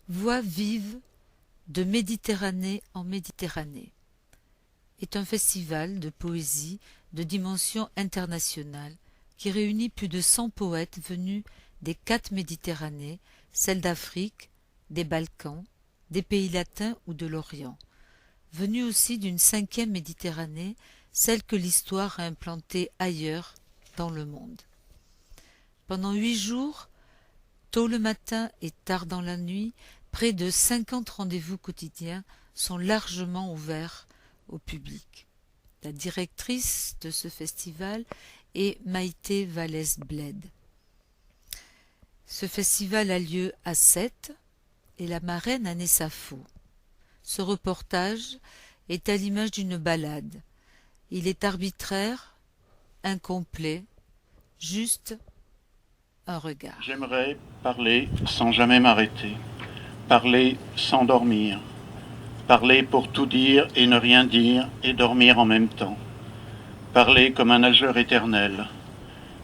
Voix vive de Méditerranée en Méditerranée est un festival de poésie de dimension internationale qui réunit plus de 100 poètes venus des 4 Méditerranées, celles d'Afrique, des Balkans, des pays latins ou de l'Orient, venus aussi d'une 5e Méditerranée, celle que l'histoire a implantée ailleurs dans le monde. Pendant 8 jours, tôt le matin et tard dans la nuit, près de 50 rendez-vous quotidiens sont largement ouverts au public. La directrice de ce festival est Maïté Vallès-Bled. Ce festival a lieu à Sète et la marraine Anne Safo. Ce reportage est à l'image d'une balade. Il est arbitraire, incomplet, juste un regard. J'aimerais parler sans jamais m'arrêter, parler sans dormir, parler pour tout dire et ne rien dire et dormir en même temps, parler comme un nageur éternel,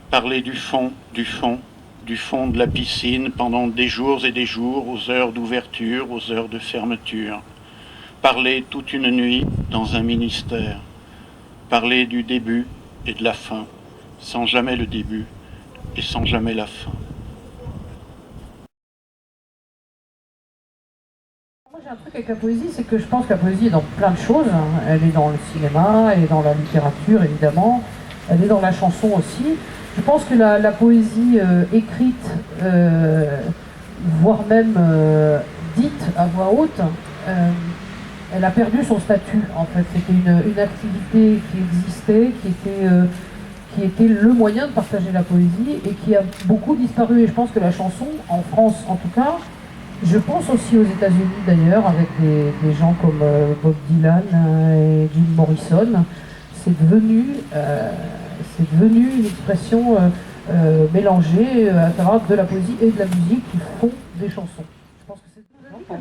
parler du fond, du fond, du fond de la piscine pendant des jours et des jours, aux heures d'ouverture, aux heures de fermeture, parler toute une nuit dans un ministère, parler du début et de la fin, sans jamais le début et sans jamais la fin. Moi j'ai un truc avec la poésie, c'est que je pense que la poésie est dans plein de choses. Elle est dans le cinéma, elle est dans la littérature évidemment, elle est dans la chanson aussi. Je pense que la poésie écrite, voire même dite à voix haute, elle a perdu son statut en fait. C'était une activité qui existait, qui était le moyen de partager la poésie et qui a beaucoup disparu. Et je pense que la chanson, en France en tout cas, je pense aussi aux États-Unis d'ailleurs, avec des gens comme Bob Dylan et Jim Morrison, c'est devenu une expression mélangée à travers de la poésie et de la musique qui font des chansons. Je pense que c'est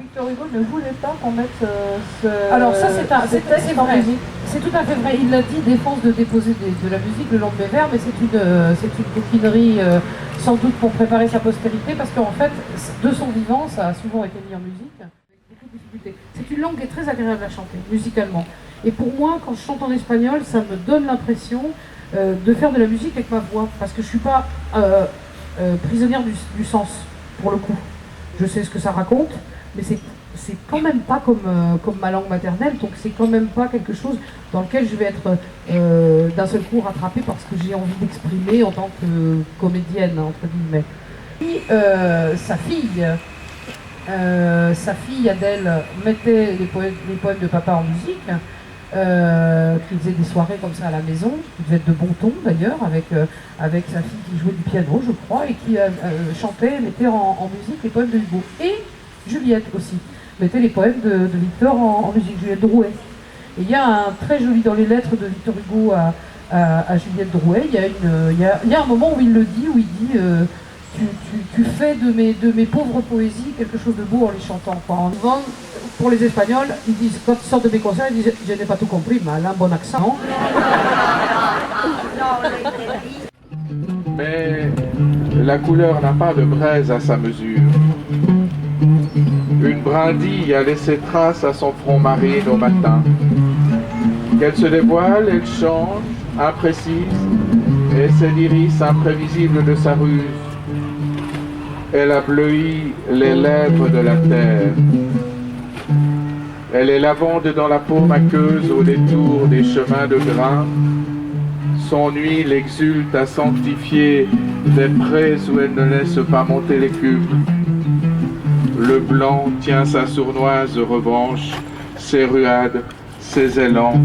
Victor Hugo ne voulait pas qu'on mette ce. Alors ça c'est en vrai. musique. C'est tout à fait vrai. Il l'a dit, défense de déposer de la musique le long de mes vers, mais c'est une coquinerie sans doute pour préparer sa postérité, parce qu'en fait, de son vivant, ça a souvent été mis en musique avec beaucoup de difficultés. C'est une langue qui est très agréable à chanter, musicalement. Et pour moi, quand je chante en espagnol, ça me donne l'impression de faire de la musique avec ma voix, parce que je ne suis pas prisonnière du sens, pour le coup. Je sais ce que ça raconte, mais c'est quand même pas comme ma langue maternelle, donc c'est quand même pas quelque chose dans lequel je vais être d'un seul coup rattrapée parce que j'ai envie d'exprimer en tant que comédienne, entre guillemets. Et sa fille Adèle mettait les poèmes de papa en musique, qui faisait des soirées comme ça à la maison, qui devait être de bon ton d'ailleurs, avec sa fille qui jouait du piano, je crois, et qui chantait, mettait en musique les poèmes de Hugo. Et Juliette aussi mettait les poèmes de Victor en musique, Juliette Drouet. Et il y a un très joli dans les lettres de Victor Hugo à Juliette Drouet, il y a un moment où il le dit, où il dit tu fais de mes pauvres poésies quelque chose de beau en les chantant. Souvent, pour les Espagnols, ils disent, quand ils sortent de mes concerts, ils disent je n'ai pas tout compris, mais elle a un bon accent. Mais la couleur n'a pas de braise à sa mesure. Une brindille a laissé trace à son front marine au matin. Qu'elle se dévoile, elle change, imprécise, et c'est l'iris imprévisible de sa ruse. Elle a bleui les lèvres de la terre. Elle est lavande dans la paume aqueuse au détour des chemins de grain. Son huile exulte à sanctifier des prés où elle ne laisse pas monter l'écume. Le blanc tient sa sournoise revanche, ses ruades, ses élans,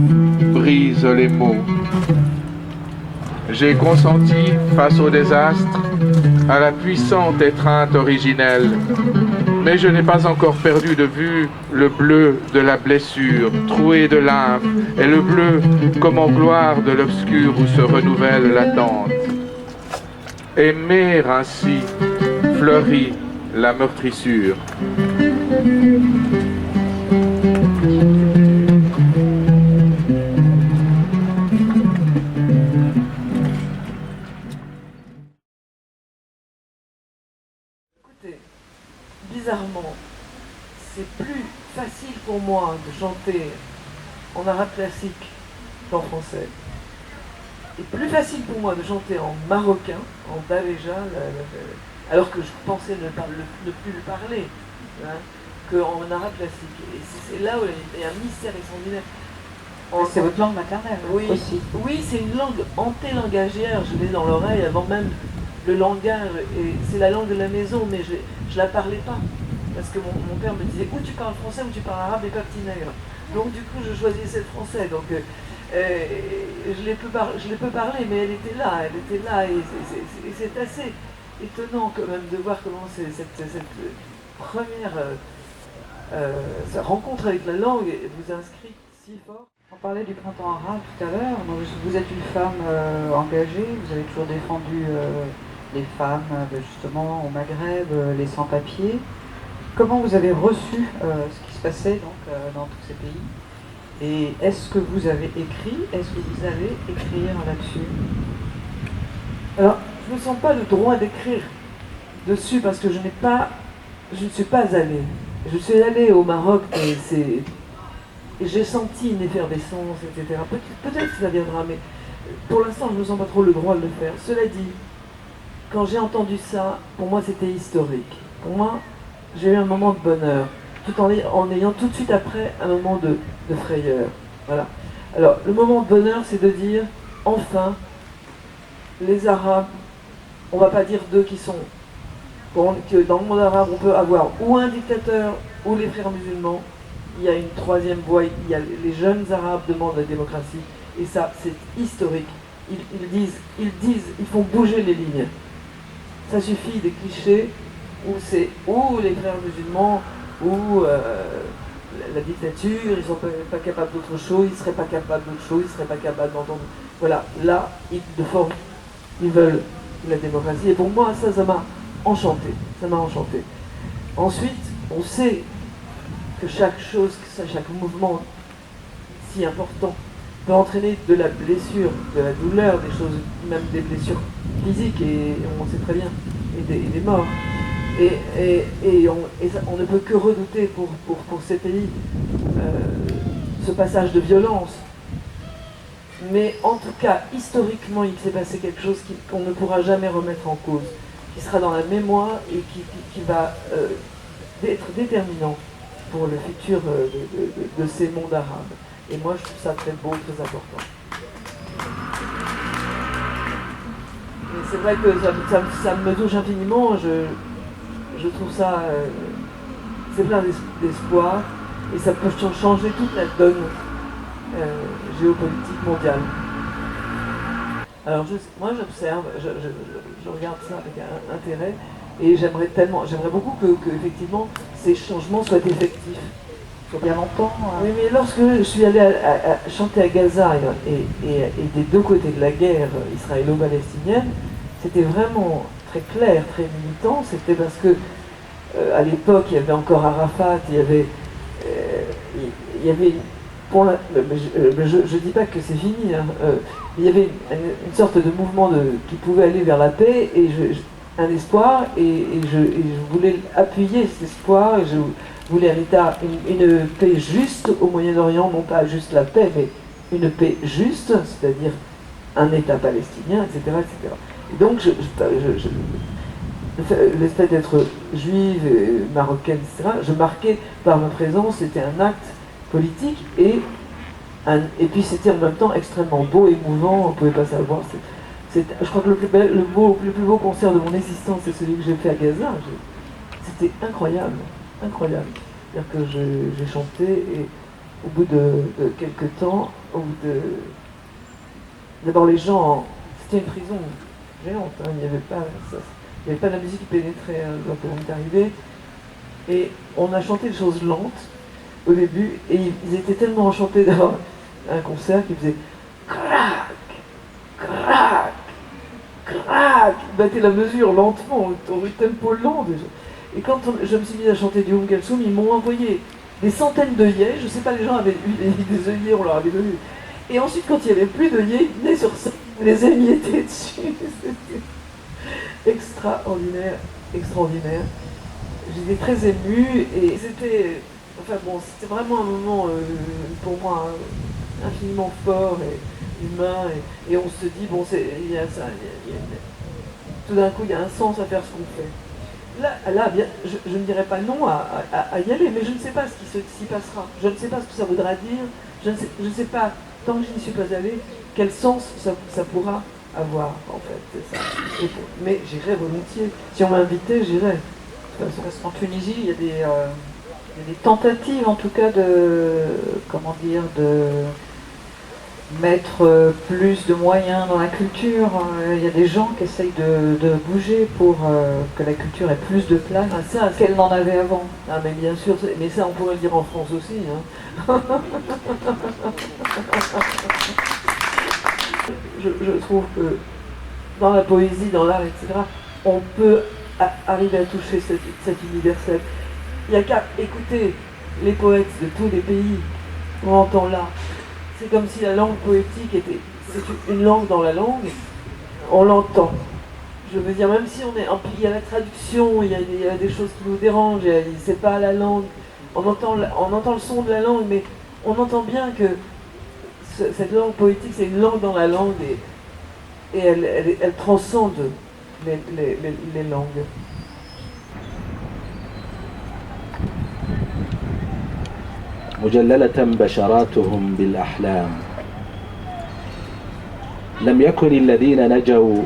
brisent les mots. J'ai consenti, face au désastre, à la puissante étreinte originelle, mais je n'ai pas encore perdu de vue le bleu de la blessure, troué de lymphe, et le bleu comme en gloire de l'obscur où se renouvelle l'attente. Aimer ainsi fleurit la meurtrissure. Écoutez, bizarrement, c'est plus facile pour moi de chanter en arabe classique qu'en français. Et plus facile pour moi de chanter en marocain, en daréja, alors que je pensais ne plus le parler, hein, qu'en arabe classique. Et c'est là où il y a un mystère extraordinaire. C'est votre langue maternelle aussi. Oui, c'est une langue antélangagière, je l'ai dans l'oreille avant même le langage. Et c'est la langue de la maison, mais je ne la parlais pas. Parce que mon père me disait ou tu parles français ou tu parles arabe et pas petit nègre. Donc du coup je choisissais le français. Donc je l'ai peu parlé, mais elle était là et c'est assez étonnant quand même de voir comment cette première rencontre avec la langue vous inscrit si fort. On parlait du printemps arabe tout à l'heure. Vous êtes une femme engagée, vous avez toujours défendu les femmes justement au Maghreb, les sans-papiers. Comment vous avez reçu ce qui se passait donc, dans tous ces pays? Et est-ce que vous avez écrit, est-ce que vous allez écrire là-dessus? Alors, je ne sens pas le droit d'écrire dessus parce que je ne suis pas allée. Je suis allée au Maroc et j'ai senti une effervescence, etc. Peut-être que ça viendra, mais pour l'instant, je ne me sens pas trop le droit de le faire. Cela dit, quand j'ai entendu ça, pour moi, c'était historique. Pour moi, j'ai eu un moment de bonheur, tout en ayant tout de suite après un moment de frayeur. Voilà. Alors, le moment de bonheur, c'est de dire, enfin, les Arabes, on ne va pas dire d'eux qui sont... que dans le monde arabe, on peut avoir ou un dictateur ou les frères musulmans. Il y a une troisième voie, il y a les jeunes Arabes demandent la démocratie, et ça, c'est historique. Ils font bouger les lignes. Ça suffit des clichés où c'est ou les frères musulmans, ou la dictature, ils ne sont pas capables d'autre chose, ils ne seraient pas capables d'autre chose, ils ne seraient pas capables d'entendre. Voilà, là, ils veulent la démocratie, et pour moi, ça m'a enchanté. Ça m'a enchanté. Ensuite, on sait que chaque mouvement si important peut entraîner de la blessure, de la douleur, des choses, même des blessures physiques, et on sait très bien, et des morts. Et on ne peut que redouter pour ces pays ce passage de violence. Mais en tout cas, historiquement, il s'est passé quelque chose qu'on ne pourra jamais remettre en cause, qui sera dans la mémoire et qui va être déterminant pour le futur de ces mondes arabes. Et moi, je trouve ça très beau, très important. Et c'est vrai que ça me touche infiniment. Je trouve ça... c'est plein d'espoir. Et ça peut changer toute la donne géopolitique mondiale. Alors, moi, j'observe, je regarde ça avec intérêt. Et j'aimerais beaucoup que effectivement ces changements soient effectifs. Il y a longtemps. Oui, mais lorsque je suis allée à chanter à Gaza et des deux côtés de la guerre israélo-palestinienne, c'était vraiment très clair, très militant. C'était parce que à l'époque, il y avait encore Arafat, il y avait je dis pas que c'est fini. Hein, il y avait une sorte de mouvement qui pouvait aller vers la paix et un espoir, et je voulais appuyer cet espoir, et je voulais une paix juste au Moyen-Orient, non pas juste la paix, mais une paix juste, c'est-à-dire un État palestinien, etc. etc. Et donc, le fait d'être juive, marocaine, etc., je marquais par ma présence, c'était un acte politique, et puis c'était en même temps extrêmement beau, émouvant, on ne pouvait pas savoir. Je crois que le plus beau concert de mon existence, c'est celui que j'ai fait à Gaza. C'était incroyable, incroyable. C'est-à-dire que j'ai chanté et au bout de quelques temps, d'abord les gens, c'était une prison géante, hein, il n'y avait pas de la musique qui pénétrait quand on est arrivé. Et on a chanté des choses lentes au début, et ils étaient tellement enchantés d'avoir un concert qu'ils faisaient crac, crac, crac, ils battaient la mesure lentement, au tempo lent déjà. Et quand je me suis mis à chanter du Kalsoum, ils m'ont envoyé des centaines d'œillets. Je ne sais pas, les gens avaient eu des œillets, on leur avait donné. Et ensuite, quand il n'y avait plus d'œillets, ils venaient sur ça, les étaient dessus. C'était extraordinaire, extraordinaire. J'étais très émue et c'était Enfin bon, c'était vraiment un moment pour moi infiniment fort et humain. Et on se dit, bon, il y a ça, tout d'un coup, il y a un sens à faire ce qu'on fait. Là bien, je ne dirais pas non à y aller, mais je ne sais pas ce qui s'y passera. Je ne sais pas ce que ça voudra dire. Je ne sais pas, tant que je n'y suis pas allée, quel sens ça pourra avoir, en fait. C'est ça. Mais j'irai volontiers. Si on m'invitait, j'irai. Parce qu'en Tunisie, il y a des tentatives, en tout cas, comment dire, de mettre plus de moyens dans la culture. Il y a des gens qui essayent de bouger pour que la culture ait plus de place qu'elle n'en avait avant. Ah mais bien sûr, mais ça on pourrait le dire en France aussi. Hein. je trouve que dans la poésie, dans l'art, etc., on peut arriver à toucher cet universel. Il n'y a qu'à écouter les poètes de tous les pays qu'on entend là. C'est comme si la langue poétique était... C'est une langue dans la langue, on l'entend. Je veux dire, même si il y a la traduction, il y a des choses qui nous dérangent, c'est pas la langue. On entend le son de la langue, mais on entend bien que cette langue poétique, c'est une langue dans la langue et elle transcende les langues. مجللة بشراتهم بالأحلام لم يكن الذين نجوا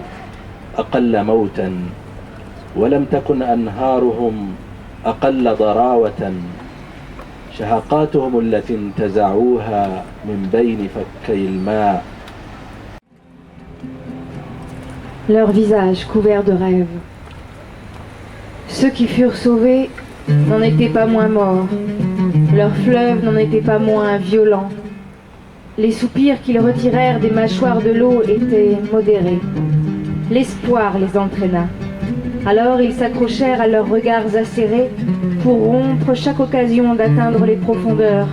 أقل موتا ولم تكن أنهارهم أقل ضراوة شهقاتهم التي انتزعوها من بين فكي الماء. Leurs visages couverts de rêves. Ceux qui furent sauvés n'en étaient pas moins morts. Leurs fleuves n'en étaient pas moins violents. Les soupirs qu'ils retirèrent des mâchoires de l'eau étaient modérés. L'espoir les entraîna. Alors ils s'accrochèrent à leurs regards acérés pour rompre chaque occasion d'atteindre les profondeurs,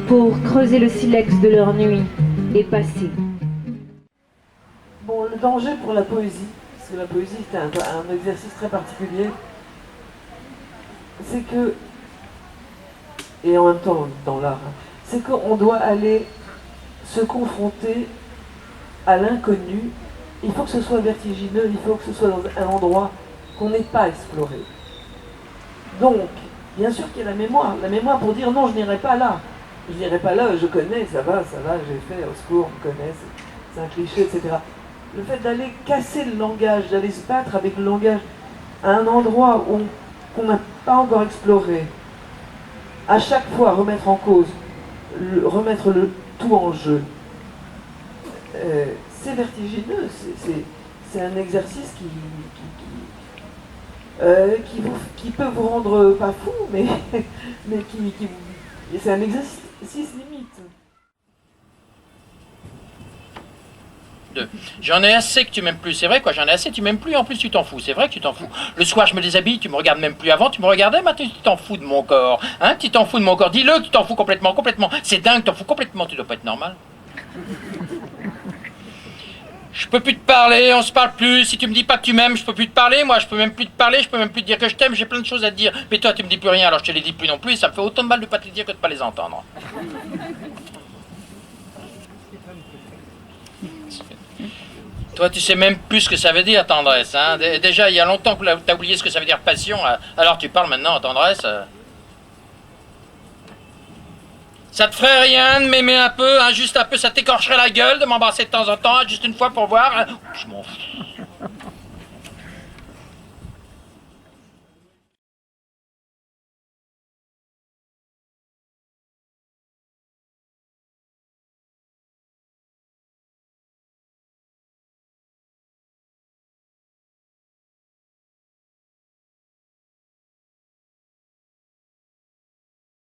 pour creuser le silex de leur nuit et passer. Bon, le danger pour la poésie, parce que la poésie c'est un exercice très particulier, c'est que, et en même temps dans l'art, c'est qu'on doit aller se confronter à l'inconnu. Il faut que ce soit vertigineux, il faut que ce soit dans un endroit qu'on n'ait pas exploré. Donc, bien sûr qu'il y a la mémoire pour dire non, je n'irai pas là. Je n'irai pas là, je connais, ça va, j'ai fait, au secours, on connaît, c'est un cliché, etc. Le fait d'aller casser le langage, d'aller se battre avec le langage à un endroit qu'on n'a pas encore exploré, à chaque fois remettre en cause, remettre le tout en jeu, c'est vertigineux, c'est un exercice qui peut vous rendre pas fou, mais c'est un exercice limite. J'en ai assez que tu m'aimes plus, c'est vrai quoi, j'en ai assez, tu m'aimes plus, en plus tu t'en fous, c'est vrai que tu t'en fous. Le soir je me déshabille, tu me regardes même plus, avant tu me regardais, maintenant tu t'en fous de mon corps, hein, tu t'en fous de mon corps, dis-le que tu t'en fous complètement, c'est dingue, tu t'en fous complètement, tu dois pas être normal. Je peux plus te parler, on se parle plus, si tu me dis pas que tu m'aimes, je peux plus te parler, moi je peux même plus te parler, je peux même plus te dire que je t'aime, j'ai plein de choses à te dire, mais toi tu me dis plus rien, alors je te les dis plus non plus, ça me fait autant de mal de pas te les dire que de pas les entendre. Toi, tu sais même plus ce que ça veut dire, tendresse. Hein. Déjà, il y a longtemps que tu as oublié ce que ça veut dire passion. Alors tu parles maintenant en tendresse. Ça te ferait rien de m'aimer un peu, hein, juste un peu, ça t'écorcherait la gueule de m'embrasser de temps en temps, juste une fois pour voir. Hein. Je m'en fous.